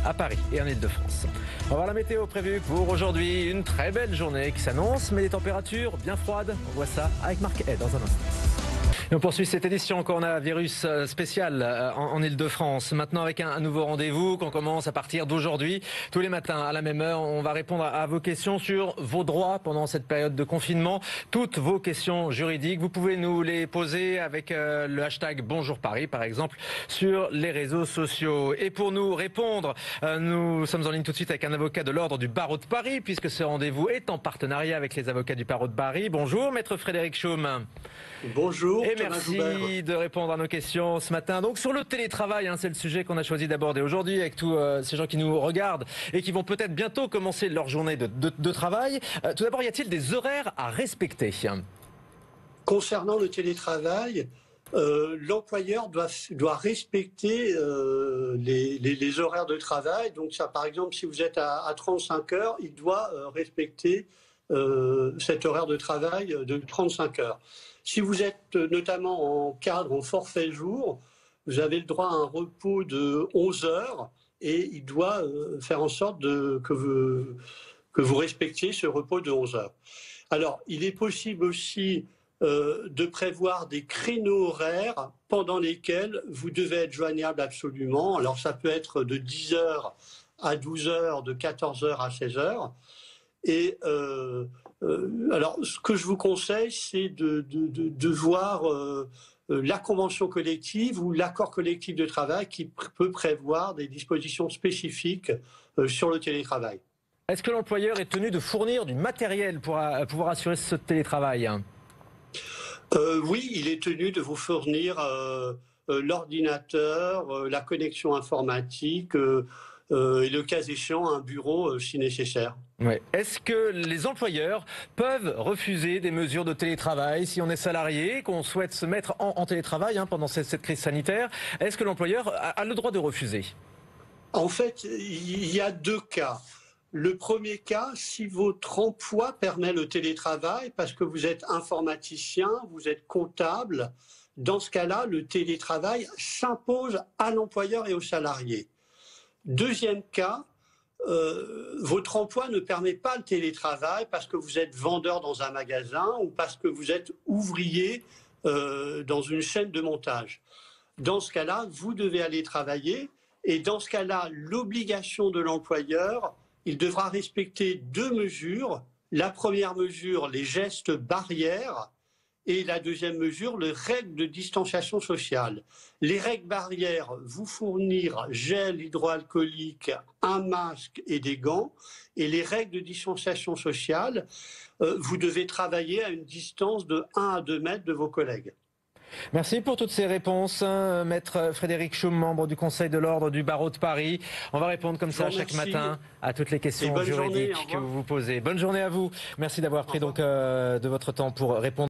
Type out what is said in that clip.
à Paris et en Ile-de-France. On va voir la météo prévue pour aujourd'hui. Une très belle journée qui s'annonce, mais des températures bien froides. On voit ça avec Marc Hay dans un instant. Et on poursuit cette édition coronavirus spéciale en Ile-de-France. Maintenant avec un nouveau rendez-vous qu'on commence à partir d'aujourd'hui. Tous les matins à la même heure, on va répondre à vos questions sur vos droits pendant cette période de confinement. Toutes vos questions juridiques, vous pouvez nous les poser avec le hashtag Bonjour Paris par exemple sur les réseaux sociaux. Et pour nous répondre, nous sommes en ligne tout de suite avec un avocat de l'ordre du barreau de Paris puisque ce rendez-vous est en partenariat avec les avocats du barreau de Paris. Bonjour maître Frédéric Schaum. Bonjour. Et merci de répondre à nos questions ce matin. Donc sur le télétravail, c'est le sujet qu'on a choisi d'aborder aujourd'hui avec tous ces gens qui nous regardent et qui vont peut-être bientôt commencer leur journée de travail. Tout d'abord, y a-t-il des horaires à respecter ? Concernant le télétravail, l'employeur doit respecter les horaires de travail. Donc ça, par exemple, si vous êtes à 35 heures, il doit respecter cet horaire de travail de 35 heures. Si vous êtes notamment en cadre, en forfait jour, vous avez le droit à un repos de 11 heures et il doit faire en sorte que vous respectiez ce repos de 11 heures. Alors, il est possible aussi de prévoir des créneaux horaires pendant lesquels vous devez être joignable absolument. Alors, ça peut être de 10 heures à 12 heures, de 14 heures à 16 heures. Et alors, ce que je vous conseille, c'est de voir la convention collective ou l'accord collectif de travail qui peut prévoir des dispositions spécifiques sur le télétravail. Est-ce que l'employeur est tenu de fournir du matériel pour pouvoir assurer ce télétravail ? Oui, il est tenu de vous fournir l'ordinateur, la connexion informatique, et le cas échéant, un bureau si nécessaire. Ouais. Est-ce que les employeurs peuvent refuser des mesures de télétravail si on est salarié, qu'on souhaite se mettre en télétravail pendant cette crise sanitaire? Est-ce que l'employeur a le droit de refuser? En fait, il y a deux cas. Le premier cas, si votre emploi permet le télétravail, parce que vous êtes informaticien, vous êtes comptable, dans ce cas-là, le télétravail s'impose à l'employeur et aux salariés. Deuxième cas, votre emploi ne permet pas le télétravail parce que vous êtes vendeur dans un magasin ou parce que vous êtes ouvrier dans une chaîne de montage. Dans ce cas-là, vous devez aller travailler et dans ce cas-là, l'obligation de l'employeur, il devra respecter deux mesures. La première mesure, les gestes barrières. Et la deuxième mesure, les règles de distanciation sociale. Les règles barrières, vous fournir gel hydroalcoolique, un masque et des gants. Et les règles de distanciation sociale, vous devez travailler à une distance de 1 à 2 mètres de vos collègues. Merci pour toutes ces réponses, maître Frédéric Schaum, membre du Conseil de l'Ordre du barreau de Paris. On va répondre comme ça chaque matin à toutes les questions juridiques que vous vous posez. Bonne journée à vous. Merci d'avoir pris donc de votre temps pour répondre.